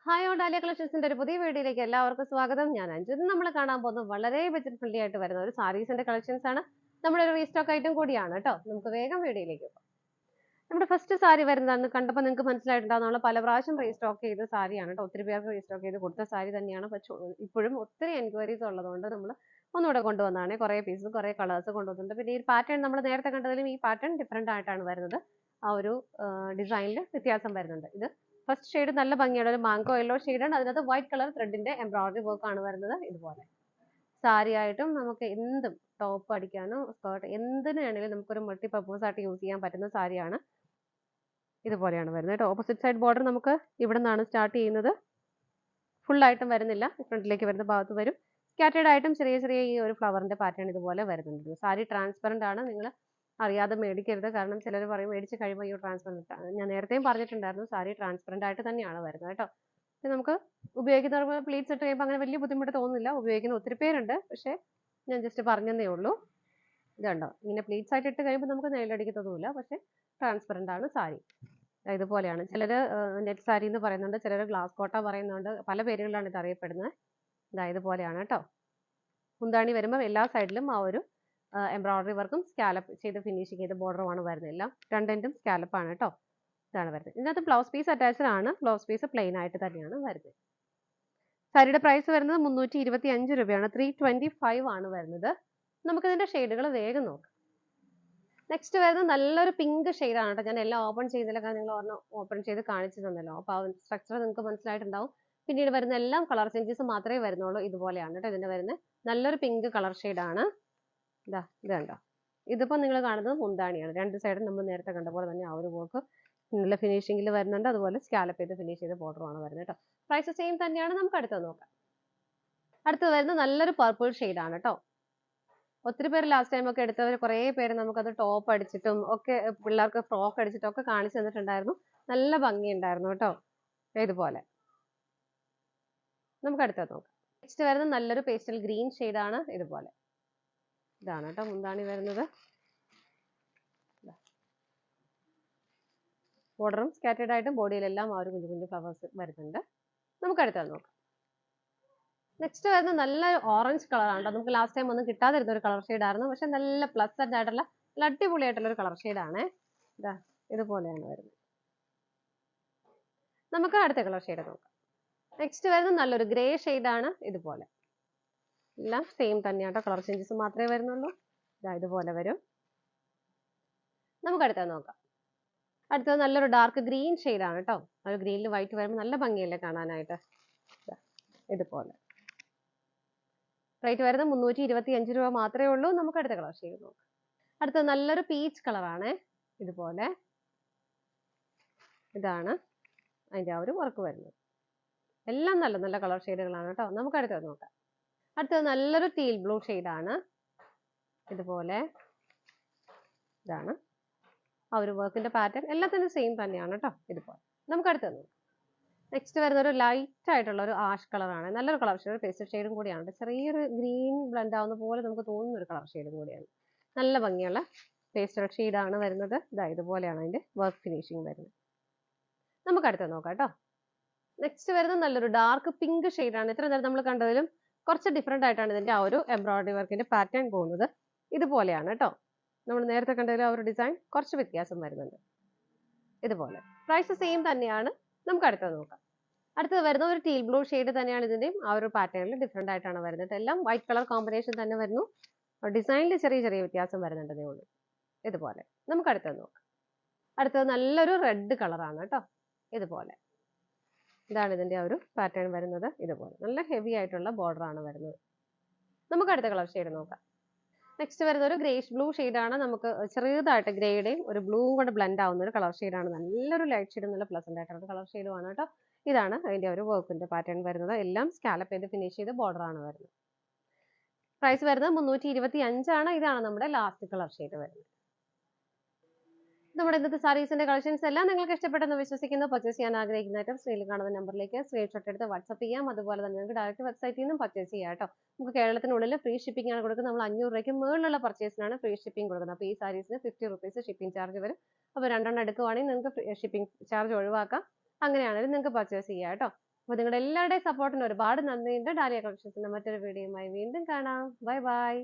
Hi on dahlia കളക്ഷൻസിന്റെ ഒരു പുതിയ വീഡിയോയിലേക്ക് എല്ലാവർക്കും സ്വാഗതം. ഞാൻ അഞ്ജു. ഇത് നമ്മൾ കാണാൻ പോകുന്നത് വളരെ ബജറ്റ് ഫ്രണ്ട്ലി ആയിട്ട് വരുന്ന ഒരു സാരീസിന്റെ കളക്ഷൻസ് ആണ്. നമ്മുടെ ഒരു റീസ്റ്റോക്ക് ഐറ്റം കൂടിയാണ് കേട്ടോ. നമുക്ക് വേഗം വീഡിയോയിലേക്ക് പോകാം. നമ്മുടെ ഫസ്റ്റ് സാരി വരുന്നതാണ്. കണ്ടപ്പോൾ നിങ്ങൾക്ക് മനസ്സിലായിട്ടുണ്ടാവും, നമ്മൾ പല പ്രാവശ്യം റീസ്റ്റോക്ക് ചെയ്ത സാരിയാണ് കേട്ടോ. ഒത്തിരി പേർക്ക് റീസ്റ്റോക്ക് ചെയ്ത് കൊടുത്ത സാരി തന്നെയാണ്. പക്ഷേ ഇപ്പോഴും ഒത്തിരി എൻക്വയറീസ് ഉള്ളതുകൊണ്ട് നമ്മൾ ഒന്നുകൂടെ കൊണ്ടുവന്നതാണ്. കുറേ പീസ് കുറേ കളേഴ്സ് കൊണ്ടുവന്നിട്ടുണ്ട്. പിന്നെ ഈ പാറ്റേൺ നമ്മൾ നേരത്തെ കണ്ടതിലും ഈ പാറ്റേൺ ഡിഫറെൻ്റ് ആയിട്ടാണ് വരുന്നത്. ആ ഒരു ഡിസൈനിൽ വ്യത്യാസം വരുന്നുണ്ട്. ഇത് ഫസ്റ്റ് ഷെയ്ഡ് നല്ല ഭംഗിയാണ്, ഒരു മാംഗോ യെല്ലോ ഷെയ്ഡാണ്. അതിനകത്ത് വൈറ്റ് കളർ ത്രെഡിന്റെ എംബ്രോയിഡറി വർക്ക് ആണ് വരുന്നത്. ഇതുപോലെ സാരി ആയിട്ടും നമുക്ക് എന്തും ടോപ്പ് അടിക്കാനോ സ്കേർട്ട് എന്തിനു വേണമെങ്കിലും നമുക്കൊരു മൾട്ടി പർപ്പസ് ആയിട്ട് യൂസ് ചെയ്യാൻ പറ്റുന്ന സാരിയാണ്. ഇതുപോലെയാണ് വരുന്നത് കേട്ടോ. ഓപ്പോസിറ്റ് സൈഡ് ബോർഡർ നമുക്ക് ഇവിടെ നിന്നാണ് സ്റ്റാർട്ട് ചെയ്യുന്നത്. ഫുൾ ആയിട്ടും വരുന്നില്ല, ഫ്രണ്ടിലേക്ക് വരുന്ന ഭാഗത്ത് വരും. സ്കാറ്റേഡ് ആയിട്ടും ചെറിയ ചെറിയ ഈ ഒരു ഫ്ലവറിന്റെ പാറ്റേൺ ഇതുപോലെ വരുന്നുണ്ട്. സാരി ട്രാൻസ്പെറന്റ് ആണ്, നിങ്ങൾ അറിയാതെ മേടിക്കരുത്. കാരണം ചിലർ പറയും മേടിച്ച് കഴിയുമ്പോൾ ഈ ട്രാൻസ്പെറന്റ്. ഞാൻ നേരത്തെയും പറഞ്ഞിട്ടുണ്ടായിരുന്നു, സാരി ട്രാൻസ്പെറന്റ് ആയിട്ട് തന്നെയാണ് വരുന്നത് കേട്ടോ. പിന്നെ നമുക്ക് ഉപയോഗിക്കുന്നവർക്ക് പ്ലീറ്റ്സ് ഇട്ട് കഴിയുമ്പോൾ അങ്ങനെ വലിയ ബുദ്ധിമുട്ട് തോന്നുന്നില്ല. ഉപയോഗിക്കുന്ന ഒത്തിരി പേരുണ്ട്, പക്ഷേ ഞാൻ ജസ്റ്റ് പറഞ്ഞതേ ഉള്ളൂ. ഇതുണ്ടോ, ഇങ്ങനെ പ്ലീറ്റ്സ് ആയിട്ട് ഇട്ട് കഴിയുമ്പോൾ നമുക്ക് നെയിലടിക്കത്തൊന്നുമില്ല, പക്ഷേ ട്രാൻസ്പെറന്റ് ആണ് സാരി. ഇതുപോലെയാണ്. ചിലർ നെറ്റ് സാരി എന്ന് പറയുന്നുണ്ട്, ചിലർ ഗ്ലാസ് കോട്ട പറയുന്നുണ്ട്. പല പേരുകളിലാണ് ഇത് അറിയപ്പെടുന്നത്. ഇതുപോലെയാണ് കേട്ടോ. മുന്താണി വരുമ്പോൾ എല്ലാ സൈഡിലും ആ ഒരു എംബ്രോയിഡറി വർക്കും സ്കാലപ്പ് ചെയ്ത് ഫിനിഷിങ് ചെയ്ത് ബോർഡറുമാണ് വരുന്നത്. എല്ലാം രണ്ടെൻഡും സ്കാലപ്പാണ് കേട്ടോ. ഇതാണ് വരുന്നത്. ഇതിനകത്ത് ബ്ലൗസ് പീസ് അറ്റാച്ച്ഡ് ആണ്. ബ്ലൗസ് പീസ് പ്ലെയിൻ ആയിട്ട് തന്നെയാണ് വരുന്നത്. സാരിയുടെ പ്രൈസ് വരുന്നത് 325 രൂപയാണ്. 325 ആണ് വരുന്നത്. നമുക്കിതിന്റെ ഷെയ്ഡുകൾ വേഗം നോക്കാം. നെക്സ്റ്റ് വരുന്നത് നല്ലൊരു പിങ്ക് ഷെയ്ഡാണ് കേട്ടോ. ഞാൻ എല്ലാം ഓപ്പൺ ചെയ്തില്ല, കാരണം നിങ്ങൾ ഒരെണ്ണം ഓപ്പൺ ചെയ്ത് കാണിച്ചു തന്നല്ലോ. അപ്പോൾ ആ സ്ട്രക്ചർ നിങ്ങൾക്ക് മനസ്സിലായിട്ടുണ്ടാവും. പിന്നീട് വരുന്ന എല്ലാം കളർ ചേഞ്ചസ് മാത്രമേ വരുന്നുള്ളൂ. ഇതുപോലെയാണ് കേട്ടോ ഇതിന്റെ വരുന്നത്. നല്ലൊരു പിങ്ക് കളർ ഷെയ്ഡാണ്. ഇത് കണ്ടോ. ഇതിപ്പോൾ നിങ്ങൾ കാണുന്നത് മുന്താണിയാണ്. രണ്ട് സൈഡും നമ്മൾ നേരത്തെ കണ്ട പോലെ തന്നെ ആ ഒരു വർക്ക് നല്ല ഫിനിഷിംഗിൽ വരുന്നുണ്ട്. അതുപോലെ സ്കാലപ്പ് ചെയ്ത് ഫിനിഷ് ചെയ്ത ബോർഡറുമാണ് വരുന്നത് കേട്ടോ. പ്രൈസ് സെയിം തന്നെയാണ്. നമുക്ക് അടുത്തത് നോക്കാം. അടുത്തത് വരുന്നത് നല്ലൊരു പർപ്പിൾ ഷെയ്ഡാണ് കേട്ടോ. ഒത്തിരി പേര് ലാസ്റ്റ് ടൈം ഒക്കെ എടുത്തവർ കുറേ പേര് നമുക്കത് ടോപ്പ് അടിച്ചിട്ടും ഒക്കെ പിള്ളേർക്ക് ഫ്രോക്ക് അടിച്ചിട്ടും ഒക്കെ കാണിച്ചു തന്നിട്ടുണ്ടായിരുന്നു. നല്ല ഭംഗിയുണ്ടായിരുന്നു കേട്ടോ. ഇതുപോലെ നമുക്ക് അടുത്തത് നോക്കാം. നെക്സ്റ്റ് വരുന്നത് നല്ലൊരു പേസ്റ്റൽ ഗ്രീൻ ഷെയ്ഡാണ്. ഇതുപോലെ ഇതാണ് കേട്ടോ മുന്താണി വരുന്നത്. ബോർഡറും സ്കാറ്റേഡ് ആയിട്ടും ബോഡിയിലെല്ലാം ആ ഒരു കുഞ്ഞു കുഞ്ഞു ഫ്ലവേഴ്സ് വരുന്നുണ്ട്. നമുക്ക് അടുത്തത് നോക്കാം. നെക്സ്റ്റ് വരുന്നത് നല്ല ഓറഞ്ച് കളറാണ് കേട്ടോ. നമുക്ക് ലാസ്റ്റ് ടൈം ഒന്നും കിട്ടാതിരുന്ന ഒരു കളർ ഷെയ്ഡായിരുന്നു, പക്ഷെ നല്ല പ്ലസന്റ് ആയിട്ടുള്ള നല്ല അടിപൊളിയായിട്ടുള്ള ഒരു കളർ ഷെയ്ഡാണ്. ഇതുപോലെയാണ് വരുന്നത്. നമുക്ക് അടുത്ത കളർ ഷെയ്ഡ് നോക്കാം. നെക്സ്റ്റ് വരുന്നത് നല്ലൊരു ഗ്രേ ഷെയ്ഡാണ്. ഇതുപോലെ എല്ലാം സെയിം തന്നെയാട്ടോ, കളർ ചേഞ്ചസ് മാത്രമേ വരുന്നുള്ളൂ. ഇതുപോലെ വരും. നമുക്ക് അടുത്തത് നോക്കാം. അടുത്തത് നല്ലൊരു ഡാർക്ക് ഗ്രീൻ ഷെയ്ഡാണ് കേട്ടോ. ഒരു ഗ്രീനിൽ വൈറ്റ് വരുമ്പോൾ നല്ല ഭംഗിയല്ലേ കാണാനായിട്ട്. ഇതുപോലെ റേറ്റ് വരുന്നത് 325 രൂപ മാത്രമേ ഉള്ളൂ. നമുക്ക് അടുത്ത കളർ ഷെയ്ഡ് നോക്കാം. അടുത്തത് നല്ലൊരു പീച്ച് കളറാണ്. ഇതുപോലെ ഇതാണ് അതിൻ്റെ ആ ഒരു വർക്ക് വരുന്നത്. എല്ലാം നല്ല നല്ല കളർ ഷെയ്ഡുകളാണ് കേട്ടോ. നമുക്ക് അടുത്തത് നോക്കാം. അടുത്തത് നല്ലൊരു ടീൽ ബ്ലൂ ഷെയ്ഡാണ്. ഇതുപോലെ ഇതാണ് ആ ഒരു വർക്കിന്റെ പാറ്റേൺ. എല്ലാത്തിനും സെയിം തന്നെയാണ് കേട്ടോ. ഇതുപോലെ നമുക്ക് അടുത്തത് നോക്കാം. നെക്സ്റ്റ് വരുന്ന ഒരു ലൈറ്റ് ആയിട്ടുള്ള ഒരു ആഷ് കളറാണ്. നല്ലൊരു കളർ ഷെയ്ഡ്, പേസ്റ്റൽ ഷെയ്ഡും കൂടിയാണ്. ചെറിയൊരു ഗ്രീൻ ബ്ലെൻഡ് ആവുന്ന പോലെ നമുക്ക് തോന്നുന്ന ഒരു കളർ ഷെയ്ഡും കൂടിയാണ്. നല്ല ഭംഗിയുള്ള പേസ്റ്റൽ ഷെയ്ഡാണ് വരുന്നത്. ഇതുപോലെയാണ് അതിന്റെ വർക്ക് ഫിനിഷിങ് വരുന്നത്. നമുക്ക് അടുത്തത് നോക്കാം കേട്ടോ. നെക്സ്റ്റ് വരുന്നത് നല്ലൊരു ഡാർക്ക് പിങ്ക് ഷെയ്ഡാണ്. ഇത്ര നേരം നമ്മൾ കണ്ടതിലും കുറച്ച് ഡിഫറെന്റ് ആയിട്ടാണ് ഇതിന്റെ ആ ഒരു എംബ്രോയിഡറി വർക്കിന്റെ പാറ്റേൺ പോകുന്നത്. ഇതുപോലെയാണ് കേട്ടോ. നമ്മൾ നേരത്തെ കണ്ടതിലും ആ ഒരു ഡിസൈൻ കുറച്ച് വ്യത്യാസം വരുന്നുണ്ട്. ഇതുപോലെ പ്രൈസ് സെയിം തന്നെയാണ്. നമുക്ക് അടുത്തത് നോക്കാം. അടുത്തത് വരുന്ന ഒരു ടീൽ ബ്ലൂ ഷെയ്ഡ് തന്നെയാണ്. ഇതിന്റെയും ആ ഒരു പാറ്റേണിൽ ഡിഫറെന്റ് ആയിട്ടാണ് വരുന്നത്. എല്ലാം വൈറ്റ് കളർ കോമ്പിനേഷൻ തന്നെ വരുന്നു. ഡിസൈനിൽ ചെറിയ ചെറിയ വ്യത്യാസം വരുന്നുണ്ടെന്നേ ഉള്ളൂ. ഇതുപോലെ നമുക്ക് അടുത്തത് നോക്കാം. അടുത്തത് നല്ലൊരു റെഡ് കളറാണ് കേട്ടോ. ഇതുപോലെ ഇതാണ് ഇതിന്റെ ആ ഒരു പാറ്റേൺ വരുന്നത്. ഇതുപോലെ നല്ല ഹെവി ആയിട്ടുള്ള ബോർഡർ ആണ് വരുന്നത്. നമുക്ക് അടുത്ത കളർ ഷെയ്ഡ് നോക്കാം. നെക്സ്റ്റ് വരുന്ന ഒരു ഗ്രേഷ് ബ്ലൂ ഷെയ്ഡാണ്. നമുക്ക് ചെറുതായിട്ട് ഗ്രേയുടെയും ഒരു ബ്ലൂവും കൊണ്ട് ബ്ലെൻഡ് ആവുന്ന ഒരു കളർ ഷെയ്ഡാണ്. നല്ലൊരു ലൈറ്റ് ഷെയ്ഡ്, നല്ല പ്ലസന്റ് ആയിട്ടുള്ള കളർ ഷെയ്ഡുമാണ് കേട്ടോ. ഇതാണ് അതിന്റെ ഒരു വർക്കിന്റെ പാറ്റേൺ വരുന്നത്. എല്ലാം സ്കാലപ്പ് ചെയ്ത് ഫിനിഷ് ചെയ്ത് ബോർഡർ ആണ് വരുന്നത്. പ്രൈസ് വരുന്നത് 325 ആണ്. ഇതാണ് നമ്മുടെ ലാസ്റ്റ് കളർ ഷെയ്ഡ് വരുന്നത്. നമ്മുടെ ഇന്നത്തെ സാരീസിന്റെ കളക്ഷൻസ് എല്ലാം നിങ്ങൾക്ക് ഇഷ്ടപ്പെട്ടെന്ന് വിശ്വസിക്കുന്നു. പർച്ചേസ് ചെയ്യാൻ ആഗ്രഹിക്കുന്ന ഐറ്റം സ്ക്രീനിൽ കാണുന്ന നമ്പറിലേക്ക് സ്ക്രീൻഷോട്ട് എടുത്ത് വാട്സ്ആപ്പ് ചെയ്യാം. അതുപോലെ തന്നെ നിങ്ങൾക്ക് ഡയറക്റ്റ് വെബ്സൈറ്റിൽ നിന്നും പർച്ചേസ് ചെയ്യാം കേട്ടോ. നമുക്ക് കേരളത്തിനുള്ളിൽ ഫ്രീ ഷിപ്പിംഗ് ആണ് കൊടുക്കുന്നത്. നമ്മൾ 500 രൂപയ്ക്ക് മുകളിലുള്ള പർച്ചേസിനാണ് ഫ്രീ ഷിപ്പിംഗ് കൊടുക്കുന്നത്. അപ്പോൾ ഈ സാരീസിന് 50 റുപ്പീസ് ഷിപ്പിംഗ് ചാർജ് വരും. അപ്പോൾ 2 എടുക്കുവാണെങ്കിൽ നിങ്ങൾക്ക് ഷിപ്പിംഗ് ചാർജ് ഒഴിവാക്കാം. അങ്ങനെയാണെങ്കിലും നിങ്ങൾക്ക് പർച്ചേസ് ചെയ്യാം കേട്ടോ. അപ്പോൾ നിങ്ങളുടെ എല്ലാവരുടെയും സപ്പോർട്ടിന് ഒരുപാട് നന്ദിയുണ്ട്. ഡാലിയ കളക്ഷൻസിന്റെ മറ്റൊരു വീഡിയോയുമായി വീണ്ടും കാണാം. Bye bye.